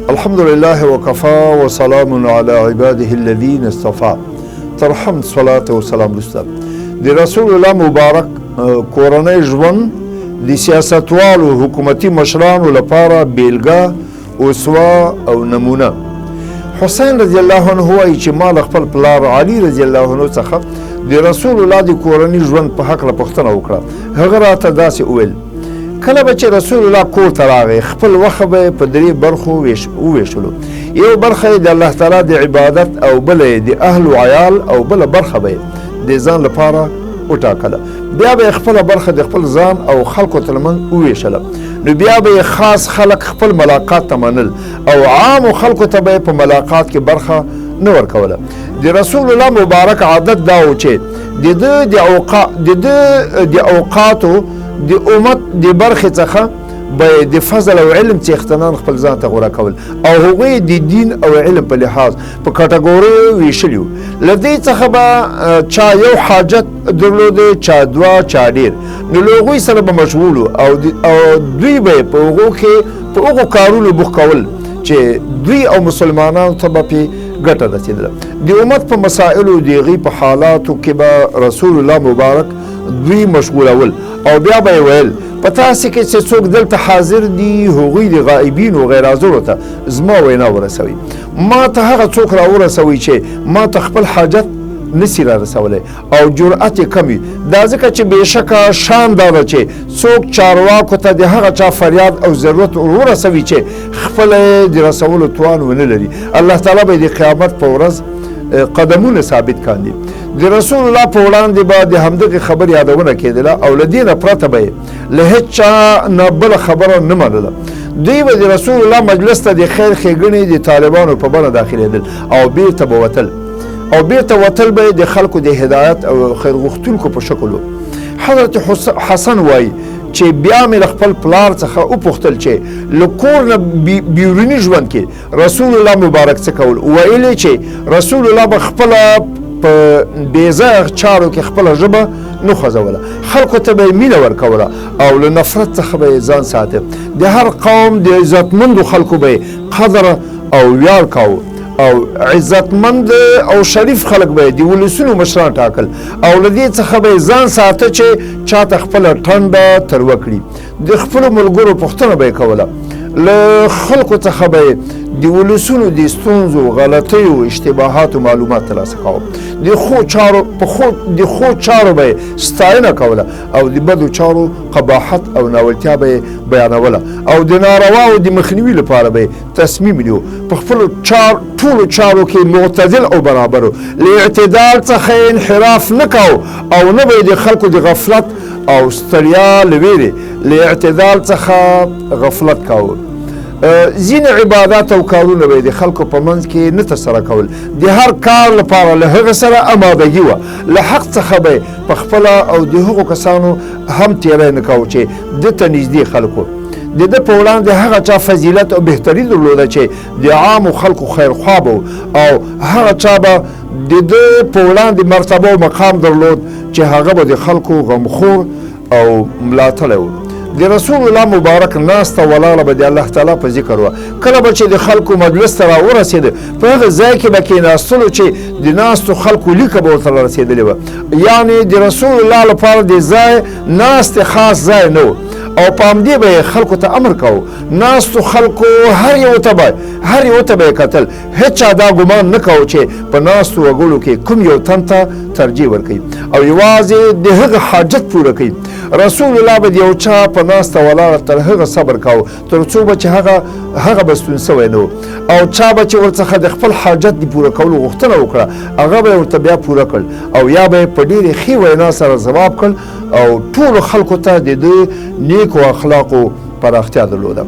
الحمد لله وكفى وسلام على عباده الذين اصطفى. تر حمد صلاة و سلام رسول د رسول الله مبارک کورنۍ ژوند د سیاستوالو حکومتي مشرانو لپاره بیلګه اسوه او نمونه. حسین رضی الله عنه وایي چې ما له خپل پلار علي رضی الله عنه څخه د رسول الله د کورني ژوند په هکله پوښتنه وکړه. هغه راته داسې وویل: کله به چې رسول الله کور ته راغی خپل وخت به یې په درې برخو وویشلو. یو برخه یې د الله تعالی د عبادت او بله یې د اهل و عیال او بله برخه به یې د ځان لپاره وټاکله. بیا به یې خپله برخه د خپل ځان او خلکو ترمنځ وویشله. نو بیا به یې خاص خلک خپل ملاقات ته منل او عامو خلکو ته به یې په ملاقات کې برخه نه ورکوله. د رسول الله مبارک عادت دا و چې د ده د اوقاتو د امت د برخې څخه به د فضل او علم څښتنان خپل ځان ته غوره کول او هغوی د دین او علم په لحاظ په کټګوریو ویشلي وو. له دې څخه به چا یو حاجت درلوده، چا دوه، چا ډېر. نو له هغوی سره به مشغول او دوی به په هغو کارونو بوخت کول چې دوی او مسلمانانو ته به پې ګټه رسېدله. د امت په مسایلو د هغې په حالاتو کې به رسول الله مبارک دوی مشغولول او بیا به یې ویل: په تاسې کې چې څوک دلته حاضر دي هغوی د غائبینو غیر حاضرو ته زما وینا ورسوي. ما ته هغه څوک راورسوي چې ما ته خپل حاجت نسی را رسولی او جرأت یې کم وي. دا ځکه چې بېشکه شان دا ده چې څوک چارواکو ته د هغه چا فریاد او ضرورت ورسوي چې خپله یې د رسولو توان ونه لري. الله تعالی به د قیامت په ورځ قدمونه ثابت کاندي. د رسول الله په وړاندې به د همدغې خبرې یادونه کېدله او له دې نه پرته به یې له هېڅ چا نه بله خبره نه منله. دوی به د رسول الله مجلس ته د خیر ښېګڼې د طالبانو په بڼه داخلېدل او بیرته به وتل او بیرته وتل به یې د خلکو د هدایت او خیر غوښتونکو په شکل و. حضرت حسن وایي چې بیا مې له خپل پلار څخه وپوښتل چې له کور نه بیروني ژوند کې رسول الله مبارک څه کول. ویل چې رسول الله به خپله په بېځایه چارو کې خپله ژبه نه خوځوله، خلکو ته به یې مینه ورکوله او له نفرت څخه به یې ځان ساته. د هر قوم د عزتمندو خلکو به یې قدر او ویاړ کاوه او عزتمند او شریف خلک به یې د ولسونو مشران ټاکل او له دې څخه به یې ځان ساته چې چاته خپله ټنډه تر وکړي. د خپلو ملګرو پوښتنه به یې کوله. له خلکو څخه به یې د ولسونو د ستونزو، غلطیو، اشتباهاتو معلومات ترلاسه کاوه. د ښو چارو به یې ستاینه کوله او د بدو چارو قباحت او ناولتیا به یې بیانوله او د نارواو د مخنیوي لپاره به یې تصمیم نیو. په خپلو ټولو چارو کې معتدل او برابر و. له اعتدال څخه یې انحراف نه کاوه او نه به یې د خلکو د غفلت او ستړیا له ویرې له اعتدال څخه غفلت کاوه. ځینې عبادات او کارونه به یې د خلکو په منځ کې نه ترسره کول. د هر کار لپاره له هغه سره امادګي وه. له حق څخه به یې په خپله او د هغو کسانو هم تیری نه کاوه چې ده ته نږدې خلکو. د ده په وړاندې هغه چا فضیلت او بهتري درلوده چې د عامو خلکو خیرخوا به او هغه چا به د ده په وړاندې مرتبه او مقام درلود چې هغه به د خلکو غمخور او ملاتړی و. د رسول الله مبارک ناسته ولاړه به د الله تعالی په ذکر وه. کله به چې د خلکو مجلس ته راورسېده په هغه ځای کې به کېناستلو چې د ناستو خلکو لیکه به ورته رسېدلې وه. یعنې د رسول الله لپاره د ځای ناستې خاص ځای نه و او په همدې به یې خلکو ته امر کوو. ناستو خلکو هر یو ته به یې کتل. هېڅ چا دا ګمان نه کوو چې په ناستو وګړو کې کوم یو تن ته ترجیح ورکوي او یوازې د هغه حاجت پوره کوي. رسول الله به د یو چا په ناسته ولاړه تر هغه صبر کاوه تر څو به چې هغه به ستون سوی نه و او چا به چې ورڅخه د خپل حاجت د پوره کولو غوښتنه وکړه هغه به یې ورته بیا پوره کړ او یا به یې په ډېرې ښې وینا سره ځواب کړ او ټولو خلکو ته د ده نیکو اخلاقو پراختیا درلوده.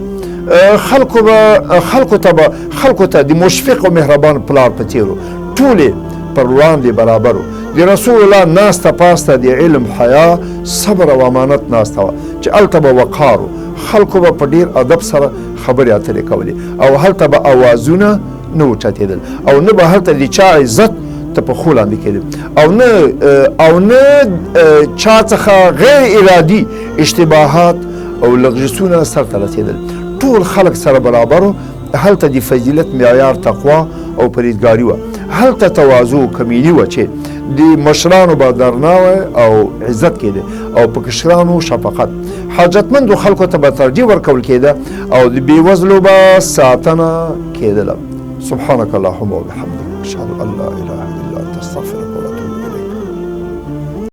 خلکو ته د مشفق او مهربان پلار په څېر ټولې پر وړاندې برابر و. د رسول الله ناسته پاسته د علم، حیا، صبر او امانت ناسته وه چې هلته به وقار و. خلکو به په ډېر ادب سره خبرې اترې کولې او هلته به اوازونه نه اوچتېدل او نه به هلته د چا عزت ته په خو لاندې کېدل او نه چا څخه غیر ارادي اشتباهات او لغزشونه سرته رسېدل. ټول خلک سره برابر هلته د فضیلت معیار تقوا او پرهیزګاري وه، هلته تواضع کمیني وه چې د مشرانو به درناوی او عزت کېده او په کشرانو شفقت، حاجتمندو خلکو ته به ترجیح ورکول کېده او د بېوزلو به ساتنه کېدله. سبحانک اللهم وبحمدک اشهد ان لا اله الا انت استغفرک واتوب